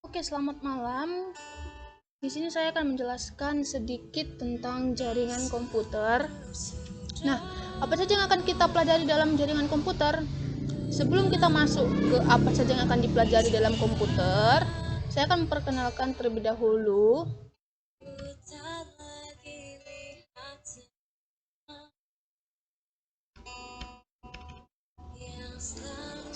Oke, selamat malam. Di sini saya akan menjelaskan sedikit tentang jaringan komputer. Nah, apa saja yang akan kita pelajari dalam jaringan komputer? Sebelum kita masuk ke apa saja yang akan dipelajari dalam komputer, saya akan memperkenalkan terlebih dahulu.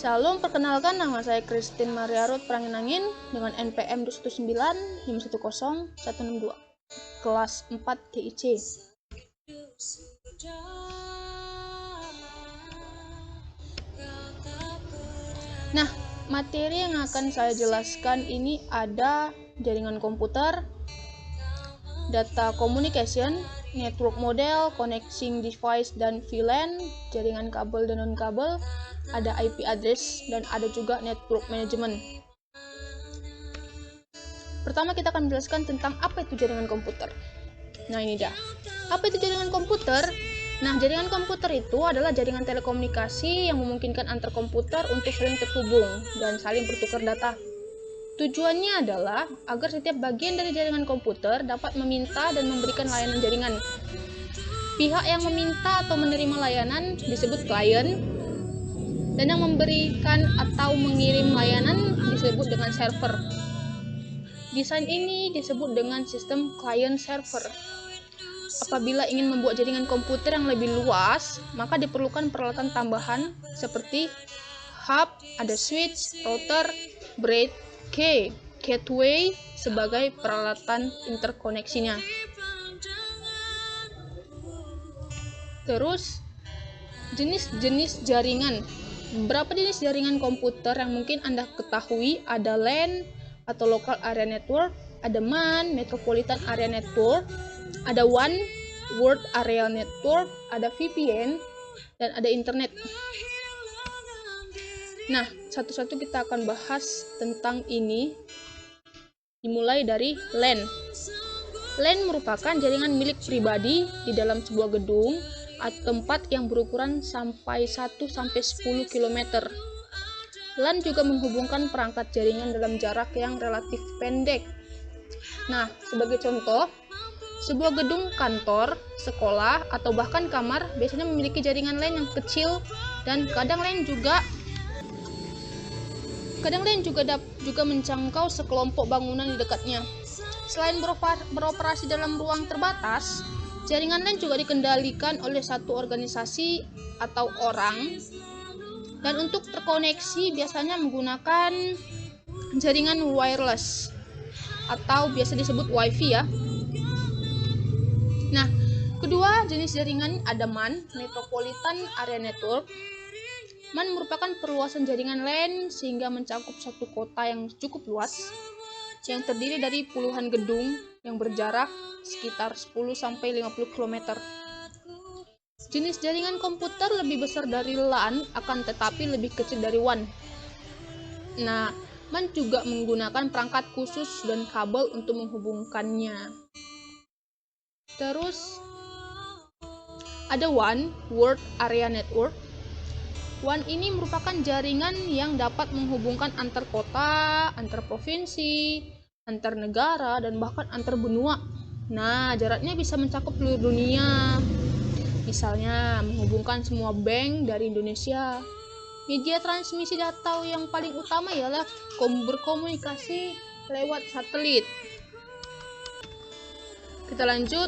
Shalom, perkenalkan nama saya Christine Maria Ruth Pranginangin dengan NPM 219510162, kelas 4 TIC. Nah, materi yang akan saya jelaskan ini ada jaringan komputer, data communication, network model, connecting device dan VLAN, jaringan kabel dan non-kabel, ada IP address, dan ada juga network management. Pertama kita akan menjelaskan tentang apa itu jaringan komputer. Nah ini dia. Apa itu jaringan komputer? Nah, jaringan komputer itu adalah jaringan telekomunikasi yang memungkinkan antar komputer untuk saling terhubung dan saling bertukar data. Tujuannya adalah agar setiap bagian dari jaringan komputer dapat meminta dan memberikan layanan jaringan. Pihak yang meminta atau menerima layanan disebut klien, dan yang memberikan atau mengirim layanan disebut dengan server. Desain ini disebut dengan sistem client-server. Apabila ingin membuat jaringan komputer yang lebih luas, maka diperlukan peralatan tambahan seperti hub, ada switch, router, braid, key, gateway sebagai peralatan interkoneksinya. Terus, jenis-jenis jaringan. Beberapa jenis jaringan komputer yang mungkin Anda ketahui ada LAN atau Local Area Network, ada MAN, Metropolitan Area Network, ada WAN, World Area Network, ada VPN, dan ada internet. Nah, satu-satu kita akan bahas tentang ini. Dimulai dari LAN. LAN merupakan jaringan milik pribadi di dalam sebuah gedung atau tempat yang berukuran sampai 1-10 km. LAN juga menghubungkan perangkat jaringan dalam jarak yang relatif pendek. Nah, sebagai contoh, sebuah gedung kantor, sekolah, atau bahkan kamar biasanya memiliki jaringan LAN yang kecil, dan kadang LAN juga menjangkau sekelompok bangunan di dekatnya. Selain beroperasi dalam ruang terbatas, jaringan LAN juga dikendalikan oleh satu organisasi atau orang, dan untuk terkoneksi biasanya menggunakan jaringan wireless atau biasa disebut WiFi ya. Nah, kedua jenis jaringan ada MAN, Metropolitan Area Network. MAN merupakan perluasan jaringan LAN sehingga mencakup satu kota yang cukup luas, yang terdiri dari puluhan gedung yang berjarak sekitar 10-50 km. Jenis jaringan komputer lebih besar dari LAN, akan tetapi lebih kecil dari WAN. Nah, MAN juga menggunakan perangkat khusus dan kabel untuk menghubungkannya. Terus, ada WAN, World Area Network. WAN ini merupakan jaringan yang dapat menghubungkan antar kota, antar provinsi, antar negara, dan bahkan antar benua. Nah, jaraknya bisa mencakup seluruh dunia. Misalnya, menghubungkan semua bank dari Indonesia. Media transmisi data yang paling utama ialah berkomunikasi lewat satelit. Kita lanjut.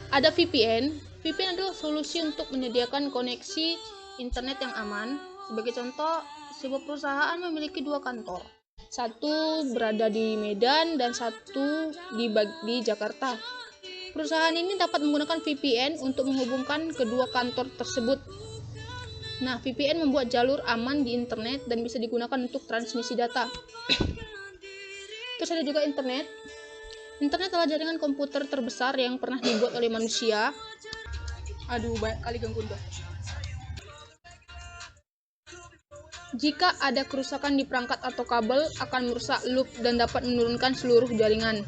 Ada VPN. VPN adalah solusi untuk menyediakan koneksi internet yang aman. Sebagai contoh, sebuah perusahaan memiliki dua kantor. Satu berada di Medan dan satu di Jakarta. Perusahaan ini dapat menggunakan VPN untuk menghubungkan kedua kantor tersebut. Nah, VPN membuat jalur aman di internet dan bisa digunakan untuk transmisi data. Terus ada juga internet. Internet adalah jaringan komputer terbesar yang pernah dibuat oleh manusia. Aduh, banyak kali gangguan tuh. Jika ada kerusakan di perangkat atau kabel, akan merusak loop dan dapat menurunkan seluruh jaringan.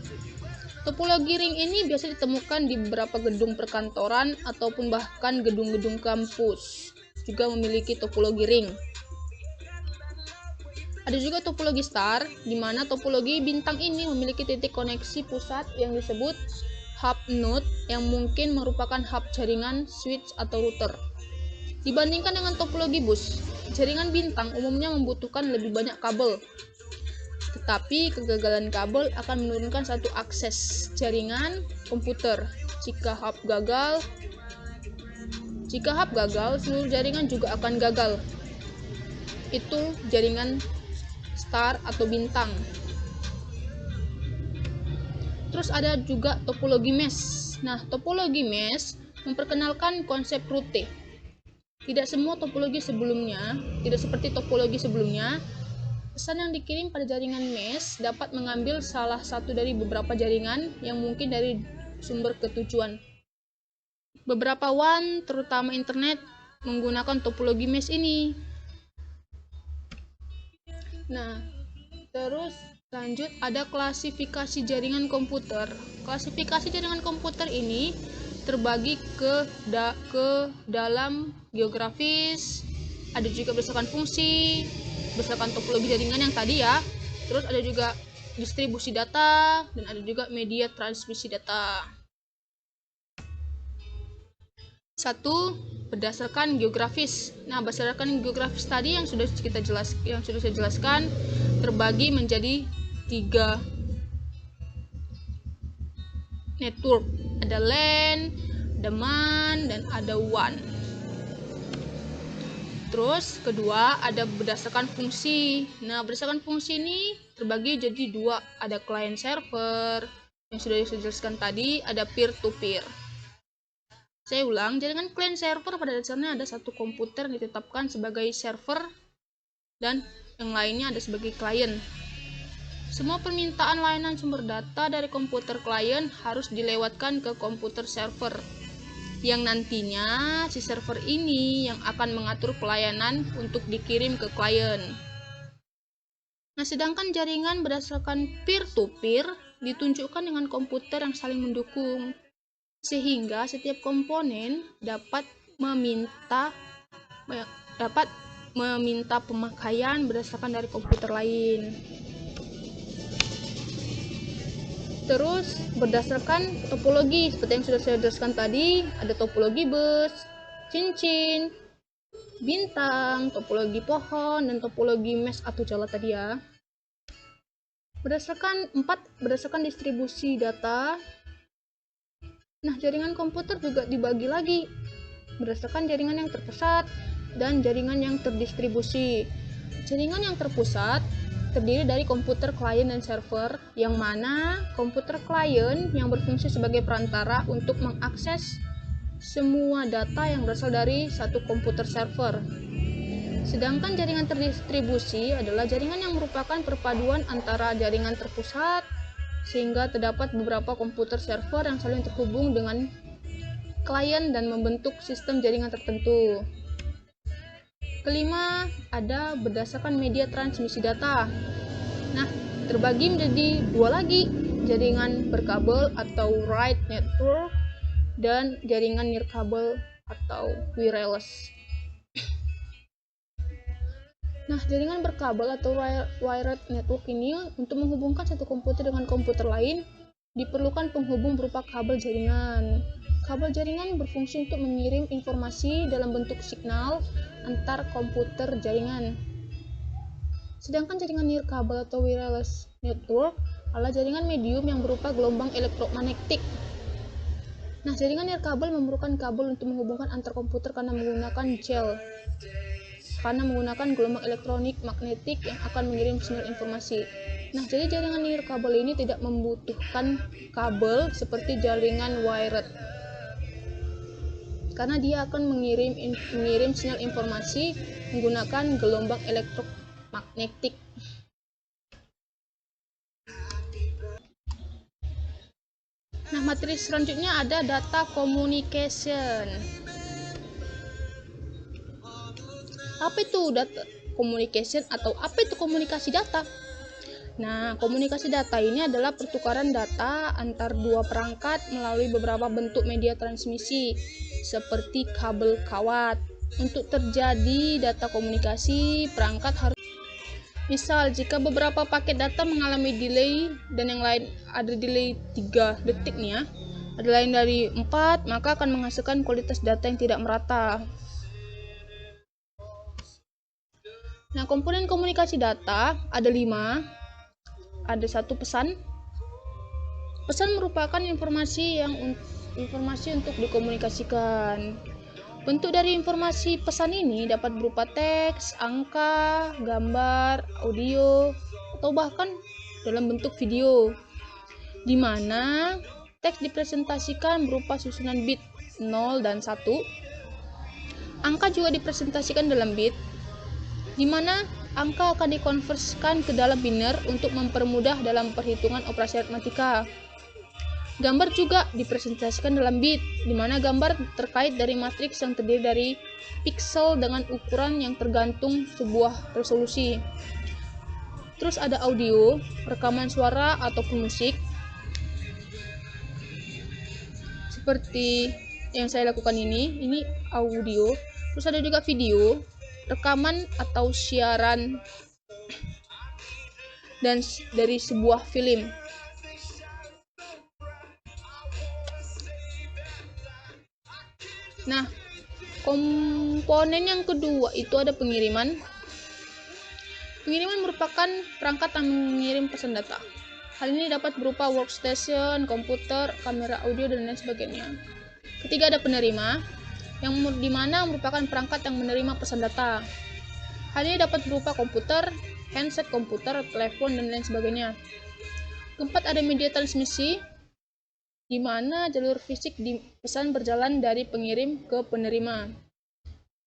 Topologi ring ini biasa ditemukan di beberapa gedung perkantoran ataupun bahkan gedung-gedung kampus juga memiliki topologi ring. Ada juga topologi star, di mana topologi bintang ini memiliki titik koneksi pusat yang disebut hub node yang mungkin merupakan hub jaringan, switch, atau router. Dibandingkan dengan topologi bus, jaringan bintang umumnya membutuhkan lebih banyak kabel. Tetapi kegagalan kabel akan menurunkan satu akses jaringan komputer. Jika hub gagal, seluruh jaringan juga akan gagal. Itu jaringan star atau bintang. Terus ada juga topologi mesh. Nah, topologi mesh memperkenalkan konsep rute. Tidak seperti topologi sebelumnya, pesan yang dikirim pada jaringan mesh dapat mengambil salah satu dari beberapa jaringan yang mungkin dari sumber ketujuan. Beberapa WAN, terutama internet, menggunakan topologi mesh ini. Nah, terus lanjut ada klasifikasi jaringan komputer. Klasifikasi jaringan komputer ini terbagi ke dalam geografis, ada juga berdasarkan fungsi, berdasarkan topologi jaringan yang tadi ya. Terus ada juga distribusi data dan ada juga media transmisi data. 1. Berdasarkan geografis. Nah, berdasarkan geografis tadi yang sudah saya jelaskan terbagi menjadi 3 network. Ada LAN, ada MAN, dan ada WAN. Terus kedua ada berdasarkan fungsi. Nah, berdasarkan fungsi ini terbagi jadi 2. Ada client server yang sudah saya jelaskan tadi, ada peer to peer. Saya ulang, jaringan client server pada dasarnya ada satu komputer yang ditetapkan sebagai server dan yang lainnya ada sebagai klien. Semua permintaan layanan sumber data dari komputer klien harus dilewatkan ke komputer server, yang nantinya si server ini yang akan mengatur pelayanan untuk dikirim ke klien. Nah, sedangkan jaringan berdasarkan peer-to-peer ditunjukkan dengan komputer yang saling mendukung, sehingga setiap komponen dapat meminta pemakaian berdasarkan dari komputer lain. Terus berdasarkan topologi seperti yang sudah saya jelaskan tadi, ada topologi bus, cincin, bintang, topologi pohon, dan topologi mesh atau jala tadi ya. Berdasarkan distribusi data. Nah, jaringan komputer juga dibagi lagi berdasarkan jaringan yang terpusat dan jaringan yang terdistribusi. Jaringan yang terpusat terdiri dari komputer klien dan server, yang mana komputer klien yang berfungsi sebagai perantara untuk mengakses semua data yang berasal dari satu komputer server. Sedangkan jaringan terdistribusi adalah jaringan yang merupakan perpaduan antara jaringan terpusat, sehingga terdapat beberapa komputer server yang saling terhubung dengan klien dan membentuk sistem jaringan tertentu. Kelima, ada berdasarkan media transmisi data. Nah, terbagi menjadi 2 lagi, jaringan berkabel atau wired network dan jaringan nirkabel atau wireless. Nah, jaringan berkabel atau wired network ini untuk menghubungkan satu komputer dengan komputer lain diperlukan penghubung berupa kabel jaringan. Kabel jaringan berfungsi untuk mengirim informasi dalam bentuk signal antar komputer jaringan. Sedangkan jaringan nirkabel atau wireless network adalah jaringan medium yang berupa gelombang elektromagnetik. Nah, jaringan nirkabel memerlukan kabel untuk menghubungkan antar komputer karena menggunakan gelombang elektronik magnetik yang akan mengirim sinyal informasi. Nah, jadi jaringan nirkabel ini tidak membutuhkan kabel seperti jaringan wired, karena dia akan mengirim sinyal informasi menggunakan gelombang elektromagnetik. Nah, materi selanjutnya ada data communication. Apa itu data communication atau apa itu komunikasi data? Nah, komunikasi data ini adalah pertukaran data antar 2 perangkat melalui beberapa bentuk media transmisi seperti kabel kawat. Untuk terjadi data komunikasi, perangkat Misal, jika beberapa paket data mengalami delay dan yang lain ada delay 3 detik nih ya, ada lain dari 4, maka akan menghasilkan kualitas data yang tidak merata. Nah, komponen komunikasi data ada 5. Ada 1 pesan. Pesan merupakan informasi untuk dikomunikasikan. Bentuk dari informasi pesan ini dapat berupa teks, angka, gambar, audio, atau bahkan dalam bentuk video, di mana teks dipresentasikan berupa susunan bit 0 dan 1. Angka juga dipresentasikan dalam bit, di mana angka akan dikonversikan ke dalam biner untuk mempermudah dalam perhitungan operasi aritmatika. Gambar juga dipresentasikan dalam bit, di mana gambar terkait dari matriks yang terdiri dari piksel dengan ukuran yang tergantung sebuah resolusi. Terus ada audio, rekaman suara ataupun musik, seperti yang saya lakukan ini audio. Terus ada juga video, rekaman atau siaran dan dari sebuah film. Nah, komponen yang kedua itu ada pengiriman. Pengiriman merupakan perangkat yang mengirim pesan data. Hal ini dapat berupa workstation, komputer, kamera audio, dan lain sebagainya. Ketiga ada penerima, yang dimana merupakan perangkat yang menerima pesan data. Hal ini dapat berupa komputer, handset komputer, telepon, dan lain sebagainya. Keempat ada media transmisi, di mana jalur fisik di pesan berjalan dari pengirim ke penerima.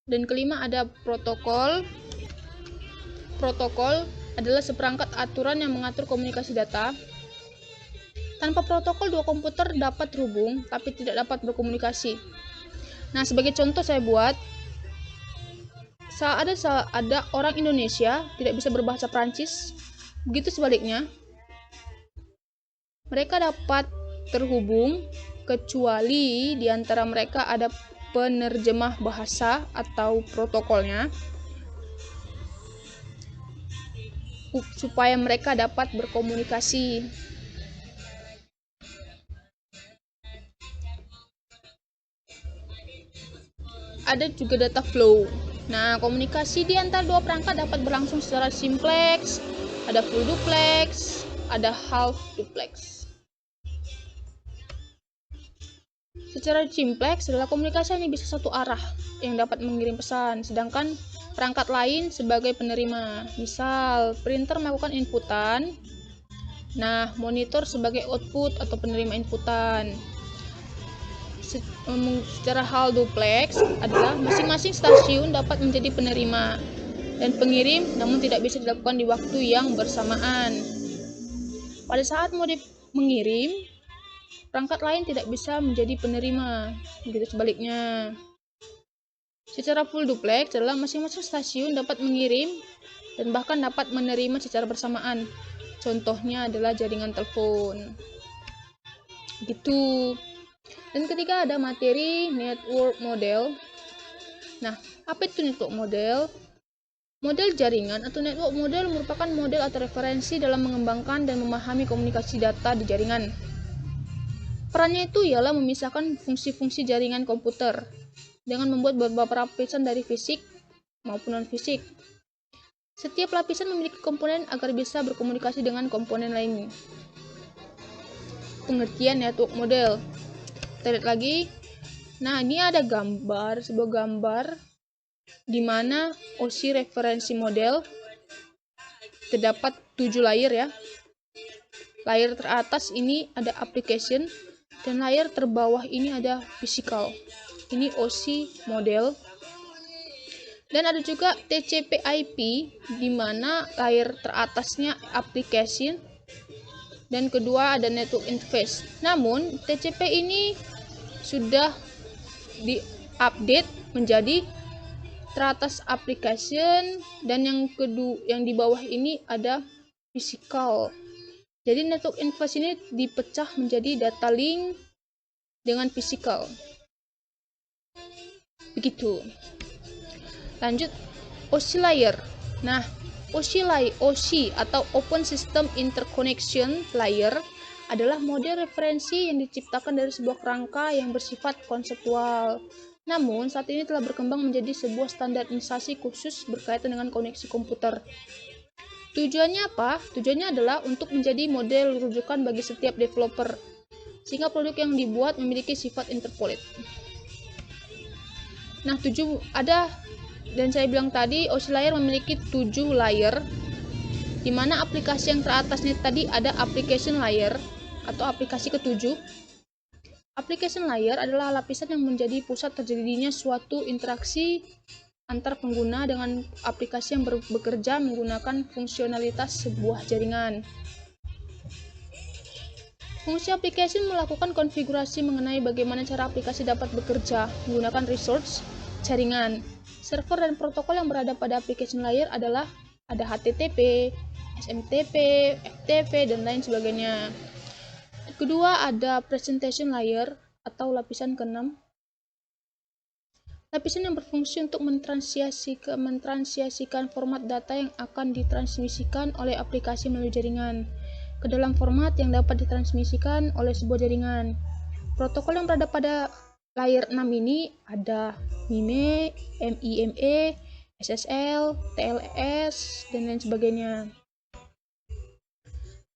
Dan kelima ada protokol. Protokol adalah seperangkat aturan yang mengatur komunikasi data. Tanpa protokol, dua komputer dapat terhubung, tapi tidak dapat berkomunikasi. Nah, sebagai contoh saya buat, ada orang Indonesia tidak bisa berbahasa Prancis, begitu sebaliknya. Mereka dapat terhubung kecuali di antara mereka ada penerjemah bahasa atau protokolnya, supaya mereka dapat berkomunikasi. Ada juga data flow. Nah, komunikasi di antara dua perangkat dapat berlangsung secara simplex, ada full duplex, ada half duplex. Secara simplex adalah komunikasi hanya bisa satu arah yang dapat mengirim pesan, sedangkan perangkat lain sebagai penerima. Misal, printer melakukan inputan, nah monitor sebagai output atau penerima inputan. Secara hal duplex adalah masing-masing stasiun dapat menjadi penerima dan pengirim, namun tidak bisa dilakukan di waktu yang bersamaan. Pada saat mau mengirim, perangkat lain tidak bisa menjadi penerima, begitu sebaliknya. Secara full duplex adalah masing-masing stasiun dapat mengirim dan bahkan dapat menerima secara bersamaan. Contohnya adalah jaringan telepon. Gitu. Dan ketiga ada materi network model. Nah, apa itu network model? Model jaringan atau network model merupakan model atau referensi dalam mengembangkan dan memahami komunikasi data di jaringan. Perannya itu ialah memisahkan fungsi-fungsi jaringan komputer dengan membuat beberapa lapisan dari fisik maupun non-fisik. Setiap lapisan memiliki komponen agar bisa berkomunikasi dengan komponen lainnya. Pengertian network model. Kita lihat lagi. Nah, ini ada gambar, sebuah gambar di mana OSI referensi model terdapat 7 layer ya. Layer teratas ini ada application dan layer terbawah ini ada physical. Ini OSI model. Dan ada juga TCP/IP di mana layer teratasnya application dan kedua ada network interface. Namun TCP ini sudah di-update menjadi teratas application dan yang di bawah ini ada physical. Jadi network interface ini dipecah menjadi data link dengan physical. Begitu. Lanjut OSI layer. Nah, OSI atau Open System Interconnection Layer adalah model referensi yang diciptakan dari sebuah kerangka yang bersifat konseptual. Namun, saat ini telah berkembang menjadi sebuah standarisasi khusus berkaitan dengan koneksi komputer. Tujuannya apa? Tujuannya adalah untuk menjadi model rujukan bagi setiap developer, sehingga produk yang dibuat memiliki sifat interpolate. Nah, dan saya bilang tadi, OSI layer memiliki 7 layer, di mana aplikasi yang teratasnya tadi ada application layer atau aplikasi ke-7. Application layer adalah lapisan yang menjadi pusat terjadinya suatu interaksi antar pengguna dengan aplikasi yang bekerja menggunakan fungsionalitas sebuah jaringan. Fungsi aplikasi melakukan konfigurasi mengenai bagaimana cara aplikasi dapat bekerja menggunakan resource jaringan. Server dan protokol yang berada pada application layer adalah ada HTTP, SMTP, FTP, dan lain sebagainya. Kedua, ada presentation layer atau lapisan ke-6. Lapisan yang berfungsi untuk mentransiasikan format data yang akan ditransmisikan oleh aplikasi melalui jaringan ke dalam format yang dapat ditransmisikan oleh sebuah jaringan. Protokol yang berada pada layer 6 ini ada MIME, MIME, SSL, TLS, dan lain sebagainya.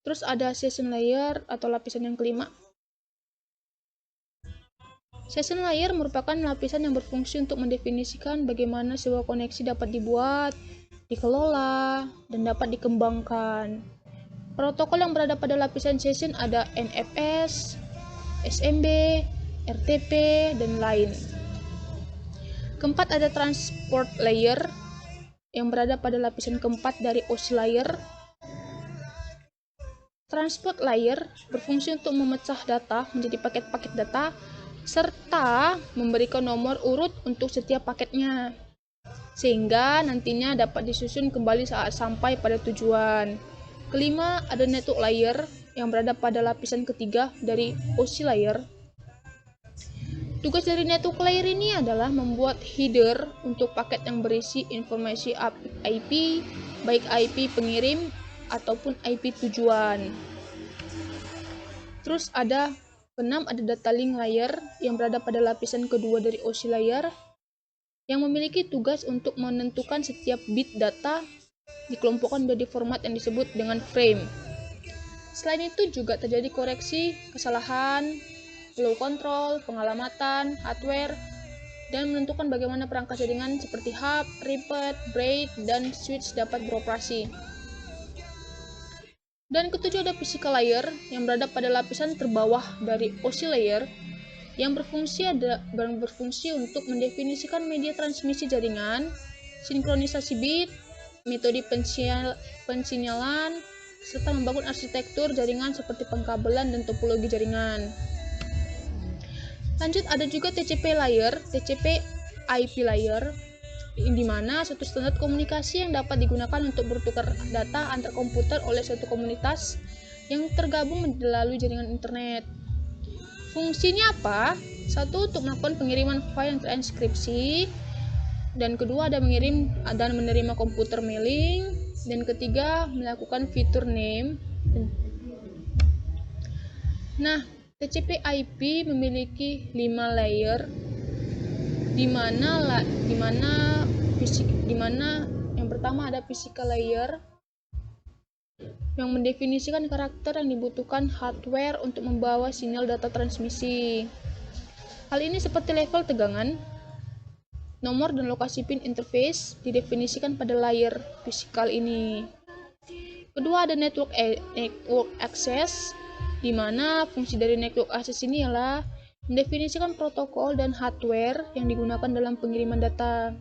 Terus ada session layer atau lapisan yang kelima. Session layer merupakan lapisan yang berfungsi untuk mendefinisikan bagaimana sebuah koneksi dapat dibuat, dikelola, dan dapat dikembangkan. Protokol yang berada pada lapisan session ada NFS, SMB, RTP, dan lain. Keempat, ada transport layer yang berada pada lapisan keempat dari OSI layer. Transport layer berfungsi untuk memecah data menjadi paket-paket data serta memberikan nomor urut untuk setiap paketnya, sehingga nantinya dapat disusun kembali saat sampai pada tujuan. Kelima, ada network layer yang berada pada lapisan ketiga dari OSI layer. Tugas dari network layer ini adalah membuat header untuk paket yang berisi informasi IP, baik IP pengirim ataupun IP tujuan. Terus ada keenam, ada data link layer yang berada pada lapisan kedua dari OSI layer, yang memiliki tugas untuk menentukan setiap bit data dikelompokkan menjadi format yang disebut dengan frame. Selain itu juga terjadi koreksi kesalahan, flow control, pengalamatan, hardware, dan menentukan bagaimana perangkat jaringan seperti hub, repeat, braid, dan switch dapat beroperasi. Dan ketujuh, ada physical layer yang berada pada lapisan terbawah dari OSI layer, yang berfungsi untuk mendefinisikan media transmisi jaringan, sinkronisasi bit, metode pensinyalan, serta membangun arsitektur jaringan seperti pengkabelan dan topologi jaringan. Lanjut, ada juga TCP layer, TCP IP layer, di mana suatu standar komunikasi yang dapat digunakan untuk bertukar data antar komputer oleh suatu komunitas yang tergabung melalui jaringan internet. Fungsinya apa? Satu, untuk melakukan pengiriman file yang terenkripsi, dan kedua, ada mengirim dan menerima komputer mailing, dan ketiga, melakukan fitur name. Nah, TCP IP memiliki 5 layer, di mana yang pertama ada physical layer yang mendefinisikan karakter yang dibutuhkan hardware untuk membawa sinyal data transmisi. Hal ini seperti level tegangan, nomor dan lokasi pin interface didefinisikan pada layer physical ini. Kedua, ada network access, di mana fungsi dari network access ini ialah mendefinisikan protokol dan hardware yang digunakan dalam pengiriman data.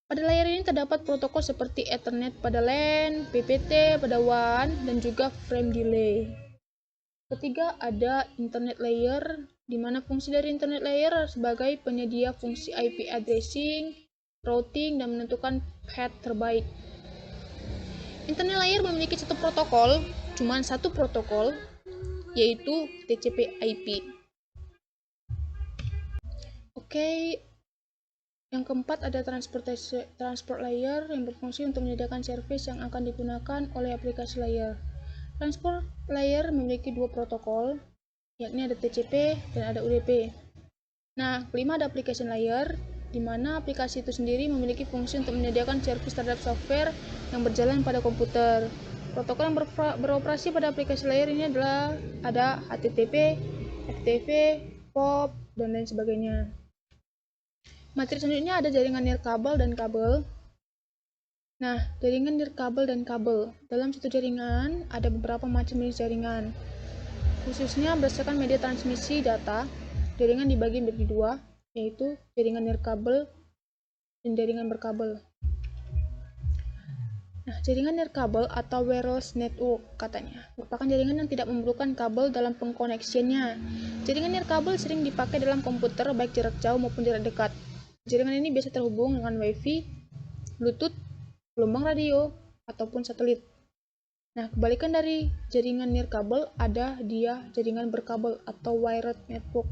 Pada layer ini terdapat protokol seperti Ethernet pada LAN, PPT pada WAN, dan juga frame delay. Ketiga, ada internet layer, di mana fungsi dari internet layer sebagai penyedia fungsi IP addressing, routing, dan menentukan path terbaik. Internet layer memiliki satu protokol, yaitu TCP IP. Oke, Yang keempat ada transport layer yang berfungsi untuk menyediakan service yang akan digunakan oleh aplikasi layer. Transport layer memiliki dua protokol, yakni ada TCP dan ada UDP. Nah, kelima ada application layer, di mana aplikasi itu sendiri memiliki fungsi untuk menyediakan service terhadap software yang berjalan pada komputer. Protokol yang beroperasi pada aplikasi layer ini adalah ada HTTP, FTP, POP, dan lain sebagainya. Materi selanjutnya ada jaringan nirkabel dan kabel. Nah, jaringan nirkabel dan kabel. Dalam satu jaringan, ada beberapa macam jenis jaringan. Khususnya berdasarkan media transmisi data, jaringan dibagi menjadi dua, yaitu jaringan nirkabel dan jaringan berkabel. Nah, jaringan nirkabel atau wireless network katanya merupakan jaringan yang tidak memerlukan kabel dalam pengkoneksiannya. Jaringan nirkabel sering dipakai dalam komputer baik jarak jauh maupun jarak dekat. Jaringan ini biasa terhubung dengan Wi-Fi, Bluetooth, gelombang radio, ataupun satelit. Nah, kebalikan dari jaringan nirkabel ada dia jaringan berkabel atau wired network.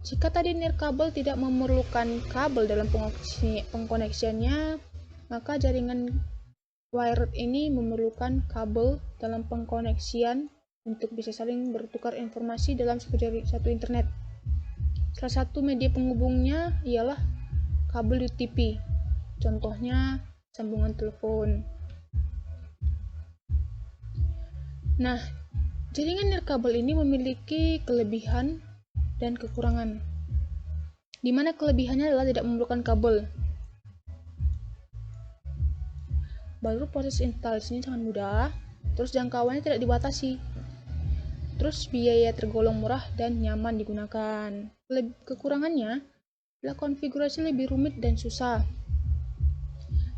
Jika tadi nirkabel tidak memerlukan kabel dalam pengkoneksiannya, maka jaringan wired ini memerlukan kabel dalam pengkoneksian untuk bisa saling bertukar informasi dalam satu internet. Salah satu media penghubungnya ialah kabel UTP, contohnya sambungan telepon. Nah, jaringan nirkabel ini memiliki kelebihan dan kekurangan, di mana kelebihannya adalah tidak memerlukan kabel. Baru proses instalasinya sangat mudah, terus jangkauannya tidak dibatasi, terus biaya tergolong murah dan nyaman digunakan. Kekurangannya adalah konfigurasi lebih rumit dan susah,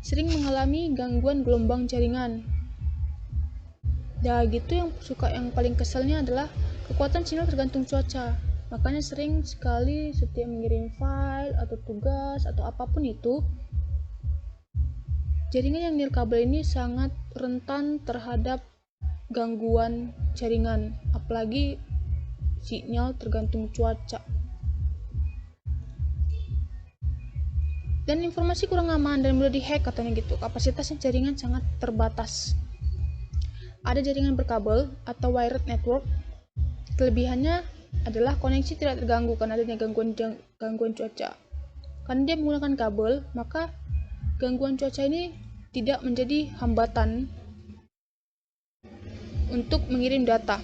sering mengalami gangguan gelombang jaringan. Dan gitu yang paling keselnya adalah kekuatan sinyal tergantung cuaca. Makanya sering sekali setiap mengirim file atau tugas atau apapun itu, jaringan yang nirkabel ini sangat rentan terhadap gangguan jaringan, apalagi sinyal tergantung cuaca. Dan informasi kurang aman dan mudah dihack katanya gitu. Kapasitasnya jaringan sangat terbatas. Ada jaringan berkabel atau wired network. Kelebihannya adalah koneksi tidak terganggu karena adanya gangguan cuaca. Karena dia menggunakan kabel, maka gangguan cuaca ini tidak menjadi hambatan untuk mengirim data.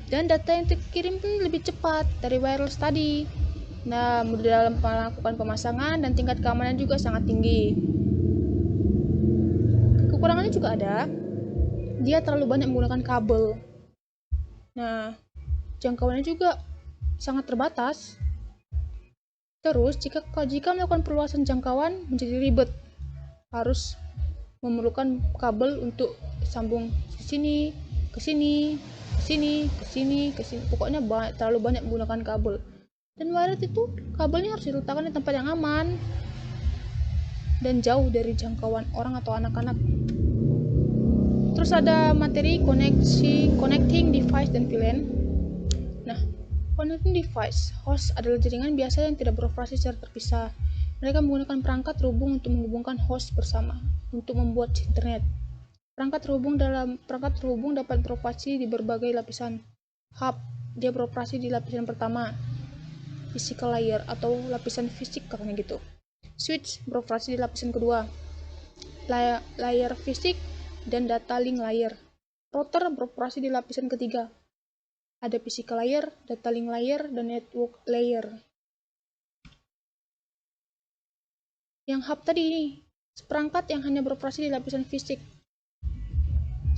Dan data yang dikirim pun lebih cepat dari wireless tadi. Nah, mudah dalam melakukan pemasangan dan tingkat keamanan juga sangat tinggi. Kekurangannya juga ada, dia terlalu banyak menggunakan kabel. Nah, jangkauannya juga sangat terbatas. Terus, jika melakukan perluasan jangkauan menjadi ribet, harus memerlukan kabel untuk sambung ke sini, ke sini, ke sini, ke sini, ke sini. Pokoknya terlalu banyak menggunakan kabel. Dan wired itu kabelnya harus diletakkan di tempat yang aman dan jauh dari jangkauan orang atau anak-anak. Terus ada materi connecting device dan VLAN. Nah, connecting device, host adalah jaringan biasa yang tidak beroperasi secara terpisah. Mereka menggunakan perangkat terhubung untuk menghubungkan host bersama untuk membuat internet. Perangkat terhubung dapat beroperasi di berbagai lapisan. Hub, dia beroperasi di lapisan pertama, physical layer atau lapisan fisik katanya gitu. Switch beroperasi di lapisan kedua, layer fisik dan data link layer. Router beroperasi di lapisan ketiga. Ada physical layer, data link layer, dan network layer. Yang hub tadi ini, seperangkat yang hanya beroperasi di lapisan fisik.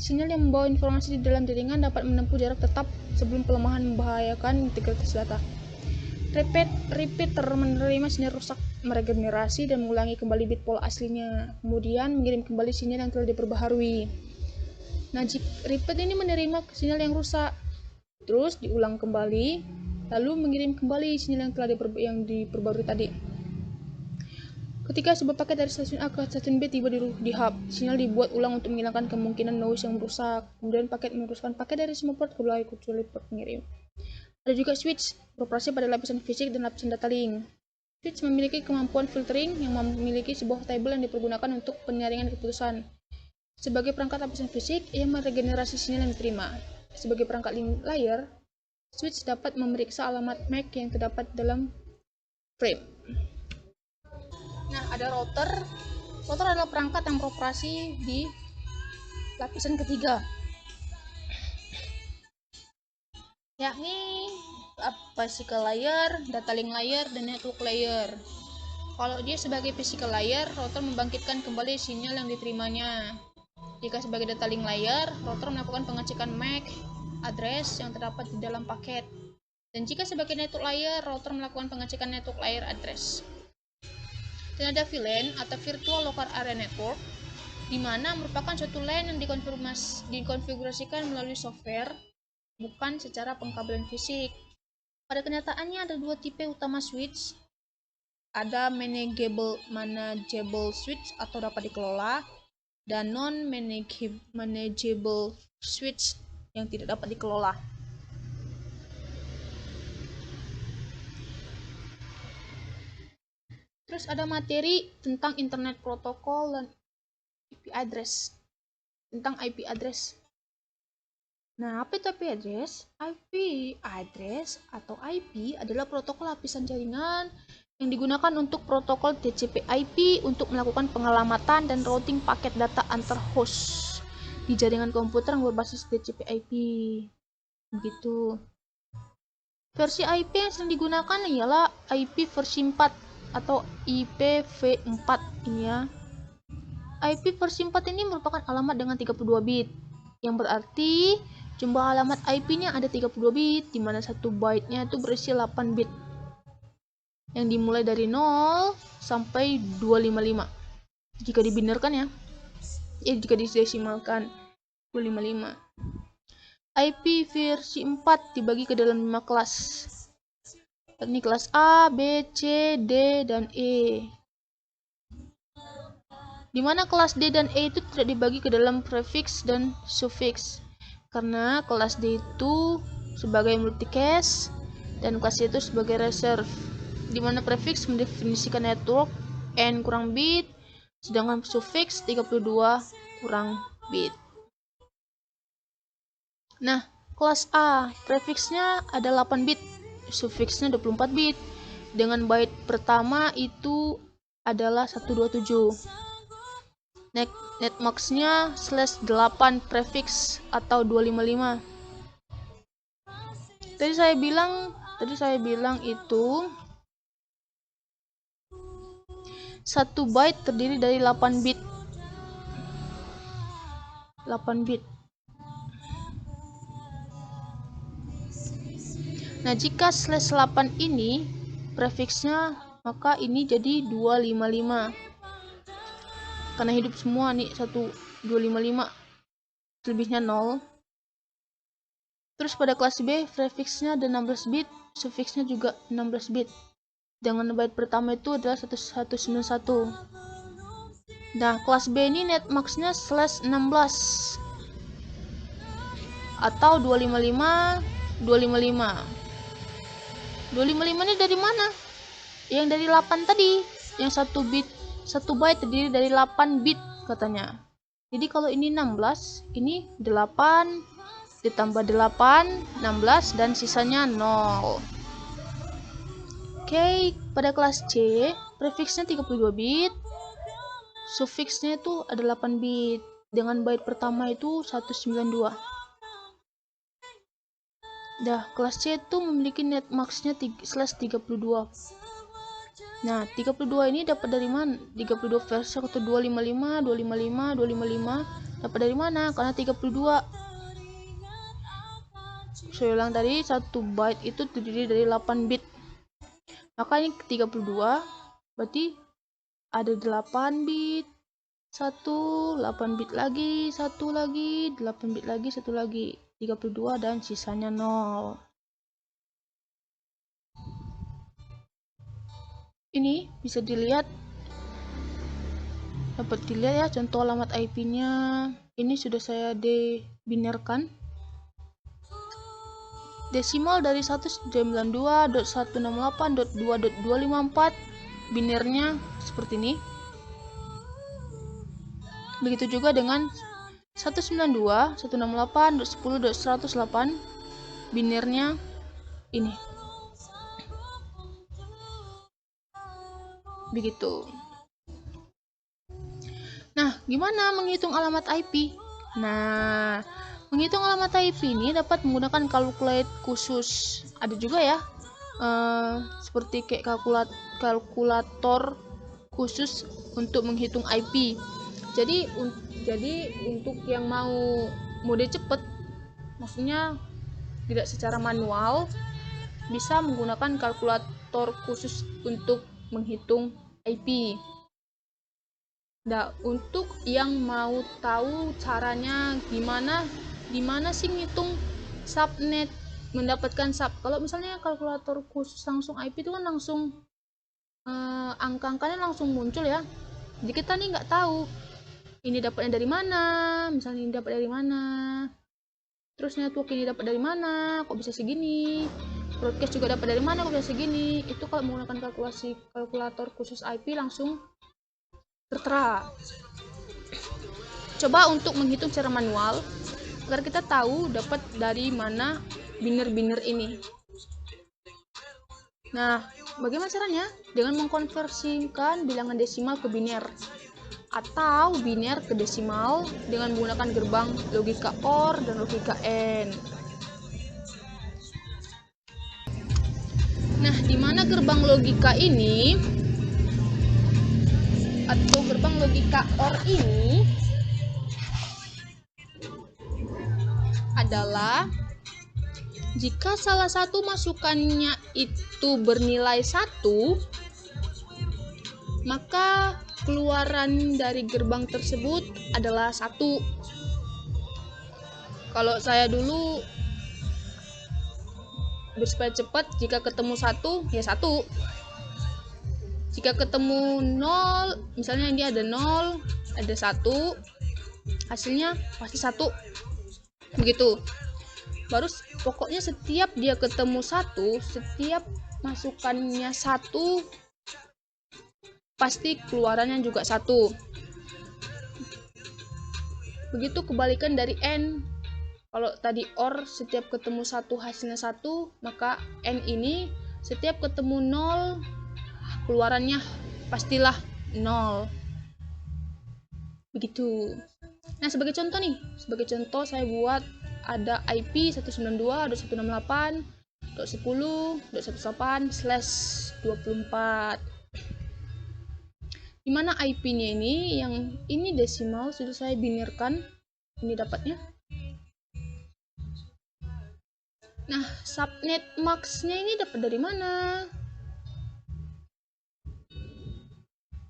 Sinyal yang membawa informasi di dalam jaringan dapat menempuh jarak tetap sebelum pelemahan membahayakan integritas data. Repeater menerima sinyal rusak, meregenerasi dan mengulangi kembali bit pola aslinya, kemudian mengirim kembali sinyal yang telah diperbaharui. Nah, repeat ini menerima sinyal yang rusak, terus diulang kembali, lalu mengirim kembali sinyal yang diperbarui tadi. Ketika sebuah paket dari stasiun A ke stasiun B tiba di hub, sinyal dibuat ulang untuk menghilangkan kemungkinan noise yang merusak. Kemudian paket meneruskan paket dari semua port kecuali port pengirim. Ada juga switch, beroperasi pada lapisan fisik dan lapisan data link. Switch memiliki kemampuan filtering yang memiliki sebuah table yang dipergunakan untuk penyaringan keputusan. Sebagai perangkat lapisan fisik, ia meregenerasi sinyal yang diterima. Sebagai perangkat layer, switch dapat memeriksa alamat MAC yang terdapat dalam frame. Nah, ada router. Router adalah perangkat yang beroperasi di lapisan ketiga, yakni physical layer, data link layer, dan network layer. Kalau dia sebagai physical layer, router membangkitkan kembali sinyal yang diterimanya. Jika sebagai data link layer, router melakukan pengecekan MAC address yang terdapat di dalam paket. Dan jika sebagai network layer, router melakukan pengecekan network layer address. Dan ada VLAN atau Virtual Local Area Network, di mana merupakan suatu LAN yang dikonfigurasikan melalui software, bukan secara pengkabelan fisik. Pada kenyataannya ada dua tipe utama switch. Ada manageable switch atau dapat dikelola, dan non-manageable switch yang tidak dapat dikelola. Terus ada materi tentang internet protokol dan IP address. Tentang IP address. Nah, apa itu IP address? IP address atau IP adalah protokol lapisan jaringan yang digunakan untuk protokol TCP/IP untuk melakukan pengelamatan dan routing paket data antar host di jaringan komputer yang berbasis TCP/IP. Begitu. Versi IP yang sering digunakan ialah IP versi 4 atau IPv4 ini ya. IP versi 4 ini merupakan alamat dengan 32 bit, yang berarti jumlah alamat IP-nya ada 32 bit, di mana 1 byte-nya itu berisi 8 bit. Yang dimulai dari 0 sampai 255. Jika dibinarkan ya. Jika didesimalkan 255. IP versi 4 dibagi ke dalam 5 kelas. Ini kelas A, B, C, D, dan E. Di mana kelas D dan E itu tidak dibagi ke dalam prefix dan suffix. Karena kelas D itu sebagai multicast dan kelas C itu sebagai reserve, di mana prefix mendefinisikan network n kurang bit, sedangkan suffix 32 kurang bit. Nah, kelas A prefixnya ada 8 bit, suffixnya 24 bit, dengan byte pertama itu adalah 127. Netmax-nya /8 prefix atau 255. Tadi saya bilang itu 1 byte terdiri dari 8 bit. 8 bit. Nah, jika /8 ini prefixnya, maka ini jadi 255. Karena hidup semua nih 255, lebihnya 0. Terus pada kelas B prefixnya ada 16 bit, suffixnya juga 16 bit. Dengan byte pertama itu adalah 1191. Nah, kelas B ini netmax-nya /16 atau 255. 255 ini dari mana? Yang dari 8 tadi, yang 1 byte terdiri dari 8 bit katanya. Jadi kalau ini 16, ini 8 ditambah 8, 16, dan sisanya 0. Oke, pada kelas C, prefixnya 32 bit, suffixnya itu ada 8 bit, dengan byte pertama itu 192. Kelas C itu memiliki netmax-nya /32. Nah, 32 ini dapat dari mana? 32 versi 255, 255, 255 dapat dari mana? Karena 32. Saya ulang tadi, 1 byte itu terdiri dari 8 bit. Maka ini 32 berarti ada 8 bit, 1, 8 bit lagi, 1 lagi, 8 bit lagi, 1 lagi, 32, dan sisanya 0. Ini bisa dilihat, dapat dilihat ya contoh alamat IP-nya. Ini sudah saya debinarkan. desimal dari 192.168.2.254, binernya seperti ini. Begitu juga dengan 192.168.10.108, binernya ini. Begitu. Nah, gimana menghitung alamat IP? Nah, menghitung alamat IP ini dapat menggunakan calculate khusus. Ada juga ya, seperti kayak kalkulator khusus untuk menghitung IP. Jadi untuk yang mau mode cepet, maksudnya tidak secara manual, bisa menggunakan kalkulator khusus untuk menghitung IP. Nah, untuk yang mau tahu caranya gimana sih ngitung subnet, mendapatkan sub. Kalau misalnya kalkulator khusus langsung IP itu kan langsung angka-angkanya langsung muncul ya. Jadi kita nih nggak tahu ini dapatnya dari mana, misalnya ini dapat dari mana, terus network ini dapat dari mana, kok bisa segini, broadcast juga dapat dari mana, kok bisa segini. Itu kalau menggunakan kalkulator khusus IP langsung tertera. Coba untuk menghitung secara manual agar kita tahu dapat dari mana biner-biner ini. Nah, bagaimana caranya? Dengan mengkonversikan bilangan desimal ke biner atau biner ke desimal dengan menggunakan gerbang logika OR dan logika AND. Nah, di mana gerbang logika ini atau gerbang logika OR ini adalah jika salah satu masukannya itu bernilai 1, maka keluaran dari gerbang tersebut adalah 1. Kalau saya dulu bersupaya cepat, jika ketemu 1 ya 1. Jika ketemu 0, misalnya ini ada 0, ada 1, hasilnya pasti 1. Begitu. Baru pokoknya setiap dia ketemu 1, setiap masukannya 1, pasti keluarannya juga 1. Begitu kebalikan dari N. Kalau tadi OR setiap ketemu 1 hasilnya 1, maka N ini setiap ketemu 0 keluarannya pastilah 0. Begitu. Nah, sebagai contoh saya buat ada IP 192.168.10.118/24. Dimana IP-nya ini, yang ini desimal sudah saya binirkan, ini dapatnya. Nah, subnet max-nya ini dapat dari mana?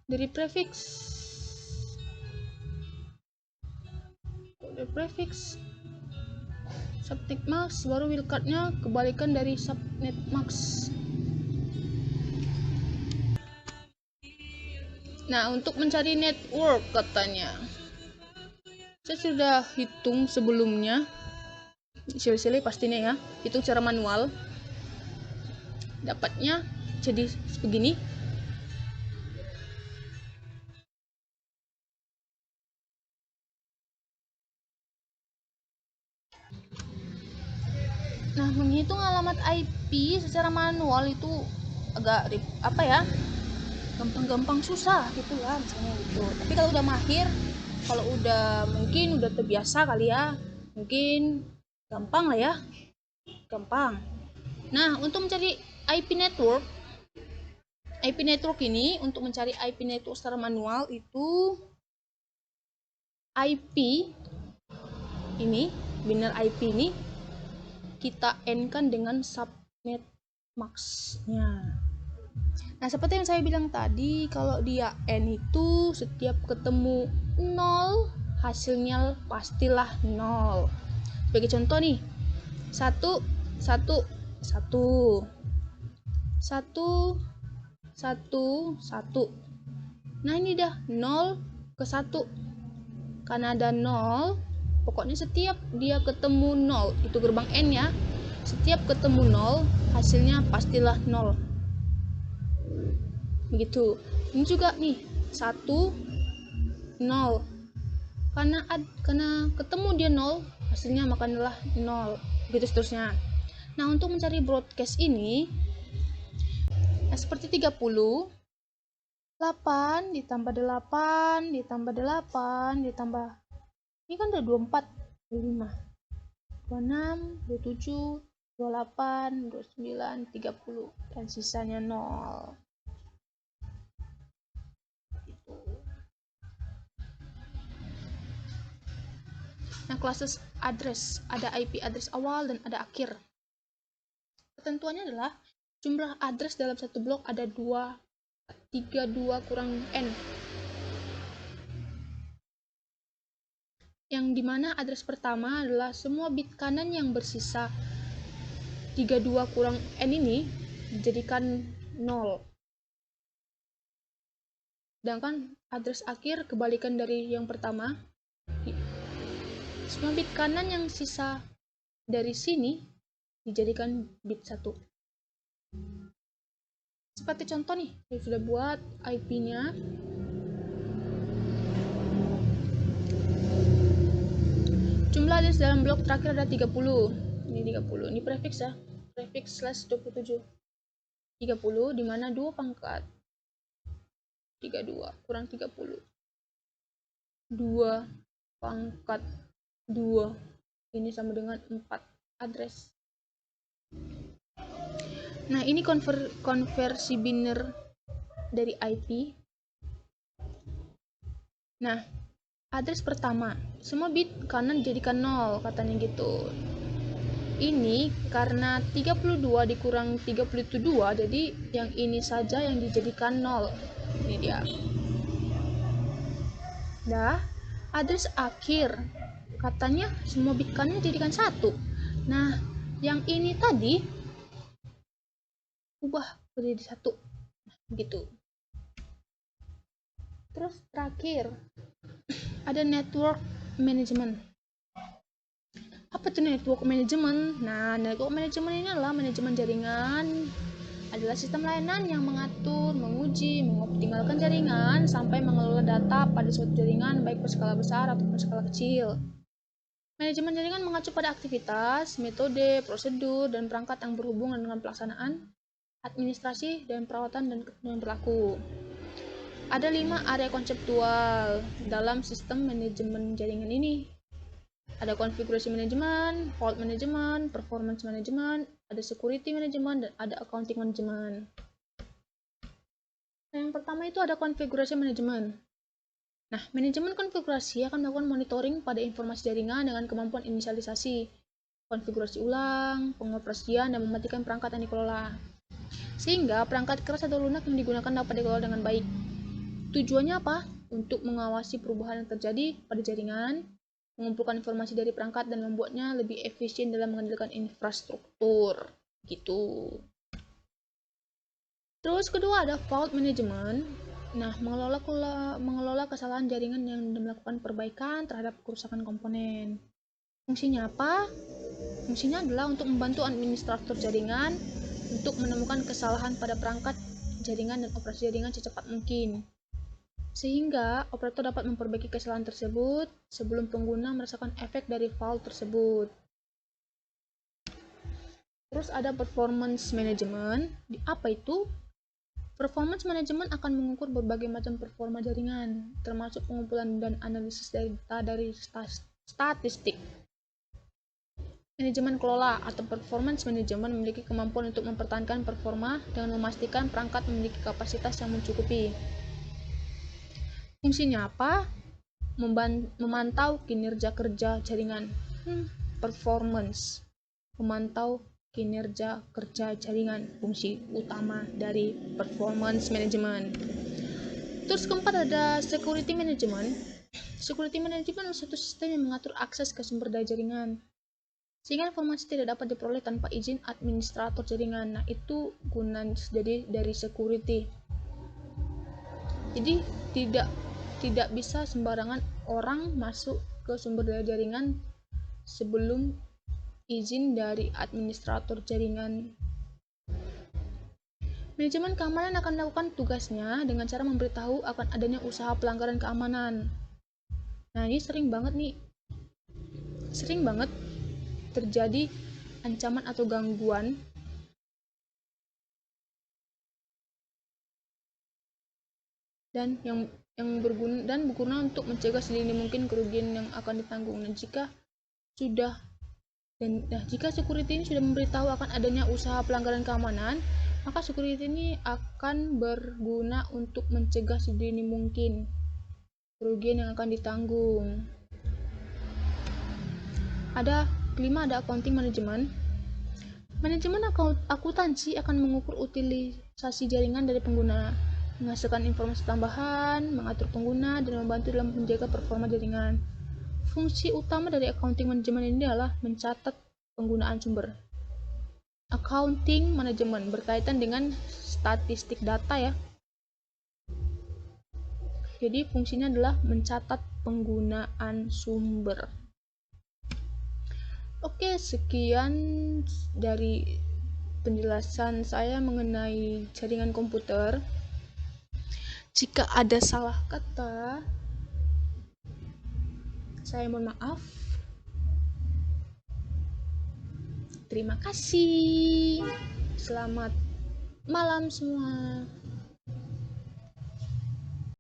Dari prefix. Kode prefix. Subnet max baru wildcard-nya kebalikan dari subnet max. Nah, untuk mencari network katanya, saya sudah hitung sebelumnya, silih-silih pastinya ya, hitung secara manual, dapatnya jadi begini. Nah, menghitung alamat IP secara manual itu agak gampang-gampang susah gitu lah misalnya gitu. Tapi kalau udah mahir, kalau mungkin udah terbiasa kali ya, mungkin gampang lah ya, gampang. Nah, untuk mencari IP network ini, untuk mencari IP network secara manual itu IP ini, biner IP ini kita N-kan dengan subnet max-nya. Nah, seperti yang saya bilang tadi, kalau dia N itu setiap ketemu 0, hasilnya pastilah 0. Sebagai contoh nih, 1, 1, 1, 1, 1, 1. Nah, ini dah 0 ke 1. Karena ada 0, pokoknya setiap dia ketemu 0, itu gerbang N ya, Setiap ketemu 0, hasilnya pastilah 0. Begitu. Ini juga nih, 1, 0. Karena ketemu dia 0, hasilnya makanlah 0. Begitu seterusnya. Nah, untuk mencari broadcast ini, seperti 30, 8 ditambah 8 ditambah 8 ditambah, ini kan udah 24, 25, 26, 27, 28, 29, 30, dan sisanya 0. Nah, classes address, ada IP address awal dan ada akhir. Ketentuannya adalah jumlah address dalam satu blok ada 32 kurang N. Yang dimana address pertama adalah semua bit kanan yang bersisa 32 kurang N ini dijadikan 0. Sedangkan address akhir kebalikan dari yang pertama. Semua bit kanan yang sisa dari sini dijadikan bit 1. Seperti contoh nih, saya sudah buat IP-nya. Jumlah address dalam blok terakhir ada 30. Ini 30. Ini prefix ya. Prefix slash 27. 30 dimana 2 pangkat 32 kurang 30. 2 pangkat 2 ini sama dengan 4 address. Nah, ini konversi biner dari IP. Nah, address pertama, semua bit kanan jadikan 0, katanya gitu. Ini karena 32 dikurang 30 itu 2, jadi yang ini saja yang dijadikan 0. Ini dia. Nah, address akhir, katanya semua bit kanan jadikan 1. Nah, yang ini tadi ubah menjadi 1. Gitu. Terus terakhir ada network management. Apa itu network management? Nah, network management ini adalah manajemen jaringan, adalah sistem layanan yang mengatur, menguji, mengoptimalkan jaringan sampai mengelola data pada suatu jaringan baik berskala besar atau berskala kecil. Manajemen jaringan mengacu pada aktivitas, metode, prosedur, dan perangkat yang berhubungan dengan pelaksanaan, administrasi, dan perawatan dan ketentuan berlaku. Ada 5 area konseptual dalam sistem manajemen jaringan ini. Ada konfigurasi manajemen, fault management, performance management, ada security management, dan ada accounting management. Nah, yang pertama itu ada konfigurasi manajemen. Nah, manajemen konfigurasi akan melakukan monitoring pada informasi jaringan dengan kemampuan inisialisasi, konfigurasi ulang, pengoperasian, dan mematikan perangkat yang dikelola. Sehingga perangkat keras atau lunak yang digunakan dapat dikelola dengan baik. Tujuannya apa? Untuk mengawasi perubahan yang terjadi pada jaringan, mengumpulkan informasi dari perangkat dan membuatnya lebih efisien dalam mengendalikan infrastruktur. Gitu. Terus kedua ada fault management. Nah, mengelola kesalahan jaringan yang melakukan perbaikan terhadap kerusakan komponen. Fungsinya apa? Fungsinya adalah untuk membantu administrator jaringan untuk menemukan kesalahan pada perangkat jaringan dan operasi jaringan secepat mungkin. Sehingga operator dapat memperbaiki kesalahan tersebut sebelum pengguna merasakan efek dari fault tersebut. Terus ada performance management. Apa itu? Performance management akan mengukur berbagai macam performa jaringan, termasuk pengumpulan dan analisis data dari statistik. Manajemen kelola atau performance management memiliki kemampuan untuk mempertahankan performa dengan memastikan perangkat memiliki kapasitas yang mencukupi. Fungsinya apa? Memantau kinerja kerja jaringan. Performance. Memantau kinerja kerja jaringan. Fungsi utama dari performance management. Terus keempat ada security management. Security management adalah suatu sistem yang mengatur akses ke sumber daya jaringan, sehingga informasi tidak dapat diperoleh tanpa izin administrator jaringan. Nah, itu gunanya jadi dari security. Jadi tidak bisa sembarangan orang masuk ke sumber daya jaringan sebelum izin dari administrator jaringan. Manajemen keamanan akan melakukan tugasnya dengan cara memberitahu akan adanya usaha pelanggaran keamanan. Nah, ini sering banget terjadi ancaman atau gangguan dan yang berguna untuk mencegah sedini mungkin kerugian yang akan ditanggung. Jika security ini sudah memberitahu akan adanya usaha pelanggaran keamanan, maka security ini akan berguna untuk mencegah sedini mungkin kerugian yang akan ditanggung. Kelima ada accounting management. Manajemen akuntansi akan mengukur utilisasi jaringan dari pengguna, menghasilkan informasi tambahan, mengatur pengguna, dan membantu dalam menjaga performa jaringan. Fungsi utama dari accounting management ini adalah mencatat penggunaan sumber. Accounting management berkaitan dengan statistik data ya. Jadi fungsinya adalah mencatat penggunaan sumber. Oke, sekian dari penjelasan saya mengenai jaringan komputer. Jika ada salah kata, saya mohon maaf. Terima kasih. Selamat malam semua.